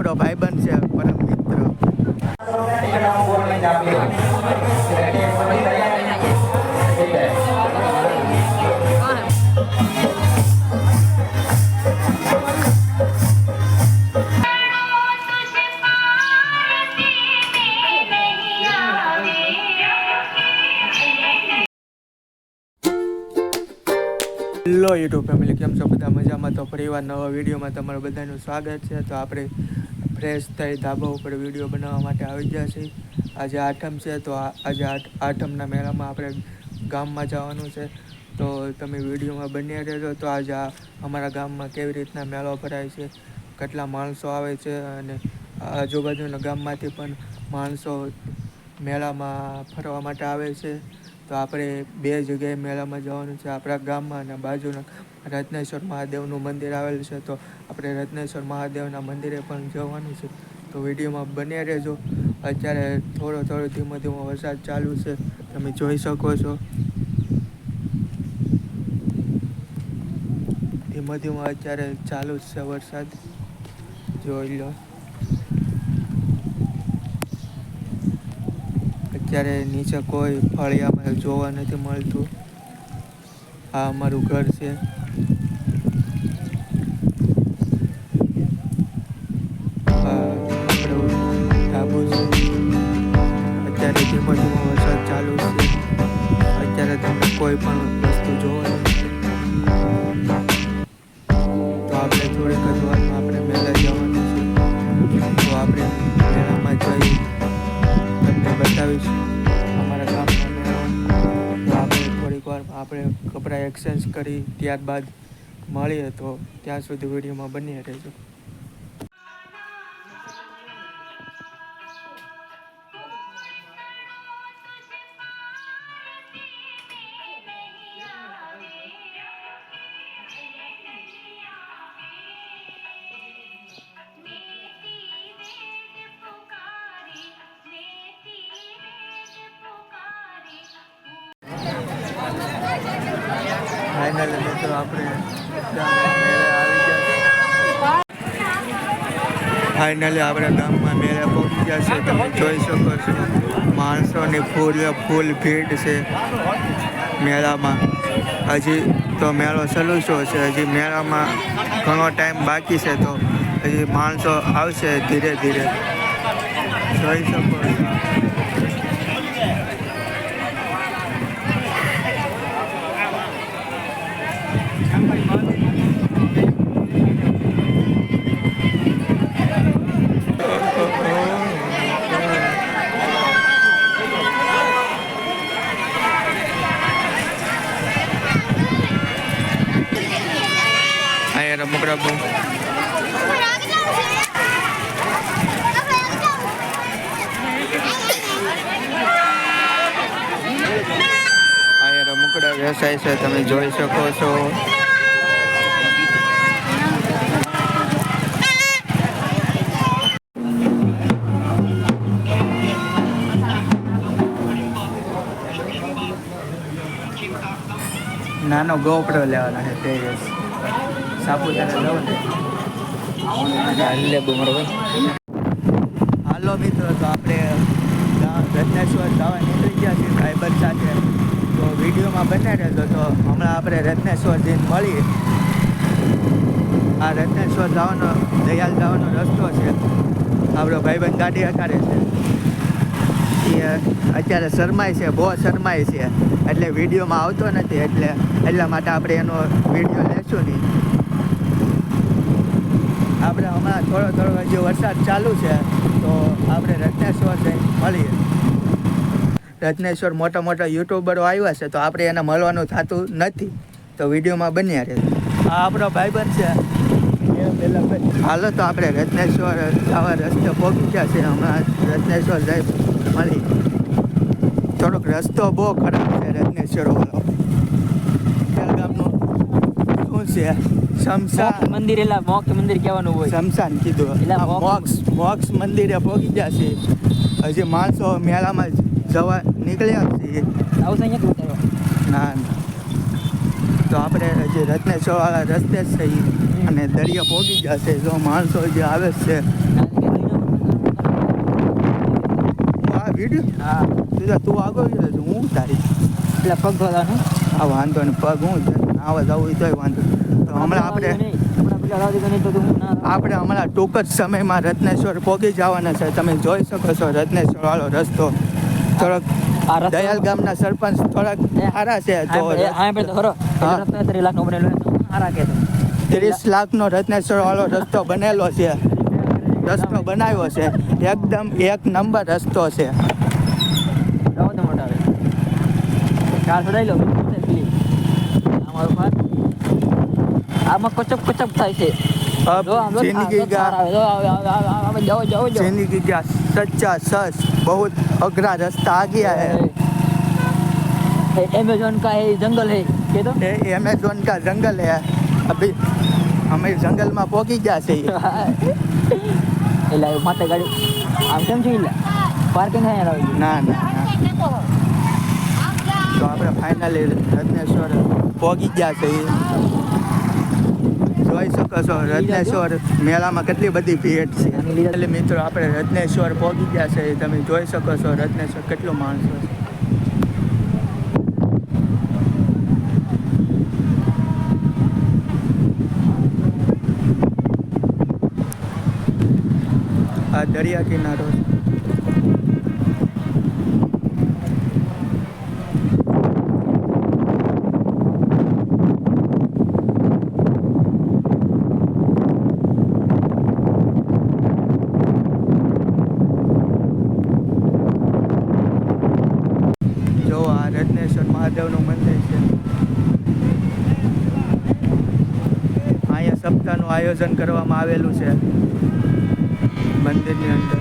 આપણો ભાઈબંધ છે, પરમ મિત્ર. હેલો યુટ્યુબ ફેમિલી, કેમ છો બધા? મજામાં? તો ફરીવાર નવા વિડીયોમાં તમારું બધાનું સ્વાગત છે. તો આપણે ફ્રેશ થઈ ધાબા ઉપર વિડીયો બનાવવા માટે આવી ગયા છીએ. આજે આઠમ છે, તો આજે આઠમના મેળામાં આપણે ગામમાં જવાનું છે. તો તમે વિડીયોમાં બન્યા રહેજો. તો આજે અમારા ગામમાં કેવી રીતના મેળો ભરાય છે, કેટલા માણસો આવે છે, અને આજુબાજુના ગામમાંથી પણ માણસો મેળામાં ફરવા માટે આવે છે. તો આપણે બે જગ્યાએ મેળામાં જવાનું છે, આપણા ગામમાં અને બાજુના રત્નેશ્વર મહાદેવનું મંદિર આવેલું છે. તો આપણે રત્નેશ્વર મહાદેવના મંદિરે પણ જવાનું છે. તો વિડીયોમાં બન્યા રહેજો. અત્યારે થોડો ધીમો વરસાદ ચાલુ છે, તમે જોઈ શકો છો. ધીમો અત્યારે ચાલુ જ છે વરસાદ, જોઈ લો. અત્યારે નીચે કોઈ ફળિયામાં જોવા નથી મળતું. આ અમારું ઘર છે. ધાબુ છે. અત્યારે ધીમો વરસાદ ચાલુ છે. અત્યારે તમને કોઈ પણ વસ્તુ જોવા નથી. તો આપણે થોડીક જ વારમાં આપણે મેળા જવાનું છે. તો આપણે મેળામાં જઈ તમને બતાવીશું અમારા ગામના મેળા. તો આપણે થોડીક વાર આપણે કપડાં એક્સચેન્જ કરી ત્યારબાદ મળીએ. તો ત્યાં સુધી વિડીયોમાં બની રહેજો. ફાઇનલી મિત્રો આપણે ગામમાં મેળા પહોંચી ગયા છે. તમે જોઈ શકો છો માણસોની ફૂલ ભીડ છે મેળામાં. હજી તો મેળો ચાલુ છે. હજી મેળામાં ઘણો ટાઈમ બાકી છે. તો હજી માણસો આવશે ધીરે ધીરે, જોઈ શકો છો. રમકડા બહુ અહીંયા રમકડા વ્યવસાય છે, તમે જોઈ શકો છો. નાનો ગોપડો લેવાના છે ટેરેસ સાપુતારા જવું ને. હાલો મિત્રો, તો આપણે રત્નેશ્વર જવા નીકળી ગયા છીએ ફાઈબર સાથે. તો વિડીયોમાં બન્યા રહેજો. તો હમણાં આપણે રત્નેશ્વર જઈને મળીએ. આ રત્નેશ્વર જવાનો દયાલ જવાનો રસ્તો છે. આપણો ભાઈબંધ ગાડી હકારે છે. એ અત્યારે શરમાય છે, બહુ શરમાય છે, એટલે વિડીયોમાં આવતો નથી. એટલા માટે આપણે એનો વિડીયો લેશું નહીં. આપણે હમણાં થોડો હજી વરસાદ ચાલુ છે. તો આપણે રત્નેશ્વર જઈને મળીએ. રત્નેશ્વર મોટા યુટ્યુબરો આવ્યા છે, તો આપણે એને મળવાનું થતું નથી. તો વિડીયોમાં બન્યા રહે. આ આપણો ભાઈબંધ છે. હાલો, તો આપણે રત્નેશ્વર આવા રસ્તે પહોંચી ગયા છે. હમણાં રત્નેશ્વર જઈ મળી. થોડોક રસ્તો બહુ ખરાબ છે રત્નેશ્વર વાળો. ગામનું શું છે? શમશાન મંદિર. મોક્ષ મંદિર કહેવાનું હોય. શમશાન કીધું. મોક્ષ મંદિરે પહોંચી ગયા છે. હજી માણસો મેળામાં જવા નીકળ્યા છીએ. ના, તો આપણે હજી રત્નેશ્વર વાળા રસ્તે જ છીએ અને દરિયા પહોંચી ગયા છે. જો માણસો જે આવે છે વિડીયો હા તું આગળ ગયો છું હું તારી એટલે પગ ધોવાનું હા વાંધો ને પગ હું આવા જવું તોય વાંધો તો હમણાં આપણે હમણાં ટૂંક જ સમયમાં રત્નેશ્વર પહોંચી જવાના છે. તમે જોઈ શકો છો રત્નેશ્વર વાળો રસ્તો થોડોક દયાલ ગામના સરપંચ થોડાક સારા છે તો 30 લાખનો રત્નેશ્વર વાળો રસ્તો બનેલો છે. રસ્તો બનાવ્યો છે એકદમ એક નંબર રસ્તો છે. આમાં કચપ કચપ થાય છે. जिंदगी का सच्चा सच बहुत अघरा रास्ता आ गया है. अमेज़न का है जंगल है के तो अमेज़न का जंगल है. अभी हमें जंगल में पहुंची ગયા છે. એટલે માથે ગાડી આમ કેમ છે એટલે પાર્કિંગ હે ના તો આપણે ફાઇનલી રત્નેશ્વર પહોંચી ગયા છે. જોઈ શકો છો રત્નેશ્વર મેળામાં કેટલી બધી ભીડ છે. એટલે મિત્રો આપણે રત્નેશ્વર પહોંચી ગયા છે. તમે જોઈ શકો છો રત્નેશ્વર કેટલો માણસો છે. આ દરિયા કિનારો છે. રત્નેશ્વર મહાદેવનું મંદિર છે. અહીંયા સપ્તાહનું આયોજન કરવામાં આવેલું છે મંદિરની અંદર.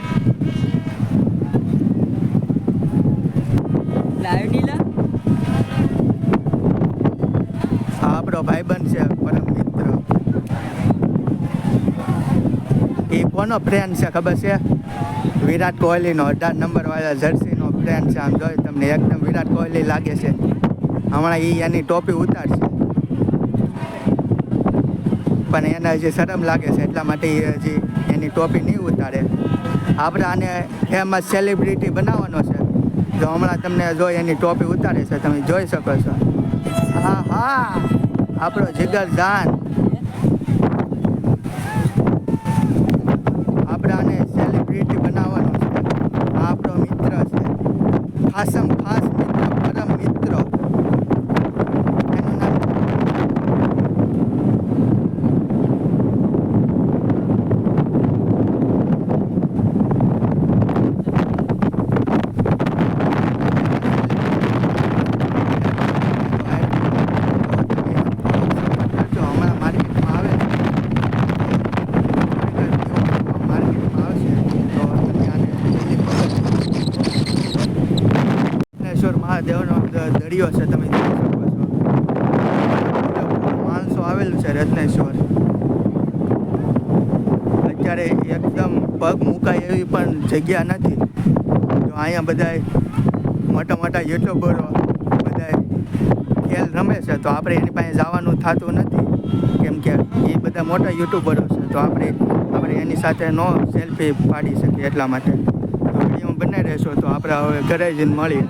આપણો ભાઈબંધ છે પરમ મિત્ર. એ કોનો ફ્રેન્ડ છે ખબર છે? વિરાટ કોહલીનો 18 નંબર વાળા જર્સીનો ફ્રેન્ડ છે. આમ જોઈ તમને એકદમ વિરાટ કોહલી લાગે છે. હમણાં એની ટોપી ઉતારશે પણ એને હજી શરમ લાગે છે એટલા માટે એ હજી એની ટોપી નહીં ઉતારે. આપણે આને ફેમસ સેલિબ્રિટી બનાવવાનો છે. જો હમણાં તમને જો એની ટોપી ઉતારે છે તમે જોઈ શકો છો. હા હા આપણો જીગર જાન. આપણે આને સેલિબ્રિટી બનાવવાનો છે. આ આપણો મિત્ર છે. ખાસમ ખાસ મિત્ર પરમ મિત્ર. એનું નામ મહાદેવનો દરિયો છે. તમે જોઈ શકો છો માણસો આવેલું છે રત્નેશ્વર. અત્યારે એકદમ પગ મુકાય એવી પણ જગ્યા નથી. તો અહીંયા બધા મોટા મોટા યુટ્યુબરો બધા ખેલ રમે છે. તો આપણે એની પાસે જવાનું થતું નથી કેમ કે એ બધા મોટા યુટ્યુબરો છે. તો આપણે એની સાથે નો સેલ્ફી પાડી શકીએ એટલા માટે. તો વિડીયો બનાવી રહેશો તો આપણે હવે ઘરે જઈને મળીએ.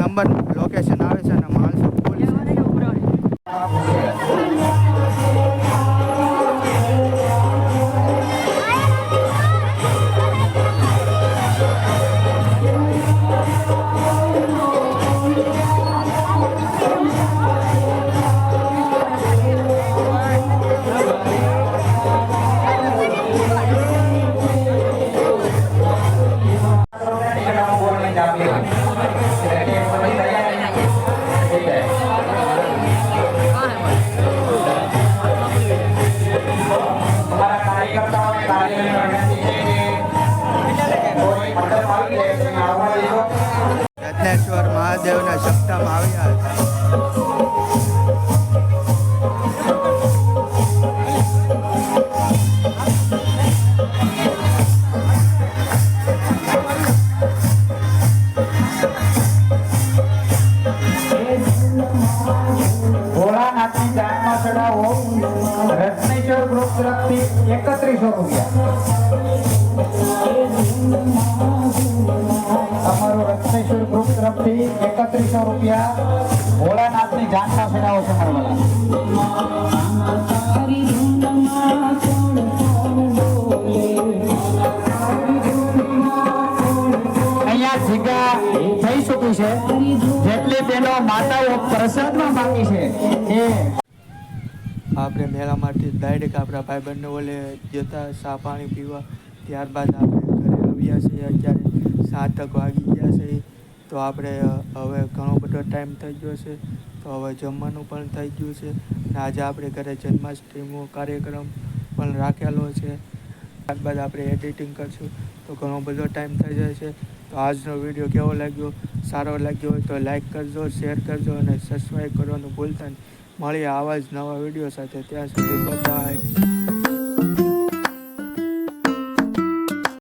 નંબર લોકેશન આવે છે અને માણસો ફૂલ છે. મહાદેવના સપ્તાહમાં આવ્યા હતા. ભોળાનાથની જાનમાં ચડાવો રત્નેશ્વર ગ્રુપ તરફથી 3100 રૂપિયા. તમારું રત્નેશ્વર ગ્રુપ તરફથી 3100 રૂપિયા ભોળાનાથની જાનમાં ચડાવો સમરવાલા. અહીંયા જગ્યા થઈ ચૂકી છે. જેટલી બહેનો માતાઓ પ્રસાદમાં માંગી છે એ આપણે મેળામાંથી ડાયરેક્ટ આપણા ભાઈબંધને ઓલે જતા ચા પાણી પીવા. ત્યારબાદ આપણે ઘરે આવ્યા છીએ. અત્યારે 7 વાગી ગયા છે. તો આપણે હવે ઘણો બધો ટાઈમ થઈ ગયો છે. તો હવે જમવાનું પણ થઈ ગયું છે. અને આજે આપણે ઘરે જન્માષ્ટમીનો કાર્યક્રમ પણ રાખેલો છે. ત્યારબાદ આપણે એડિટિંગ કરશું તો ઘણો બધો ટાઈમ થઈ જાય છે. તો આજનો વિડીયો કેવો લાગ્યો? સારો લાગ્યો હોય તો લાઈક કરજો, શેર કરજો અને સબસ્ક્રાઈબ કરવાનું ભૂલતા નહીં. મળીએ આવા જ નવા વિડીયો સાથે. ત્યાં સુધી બાય.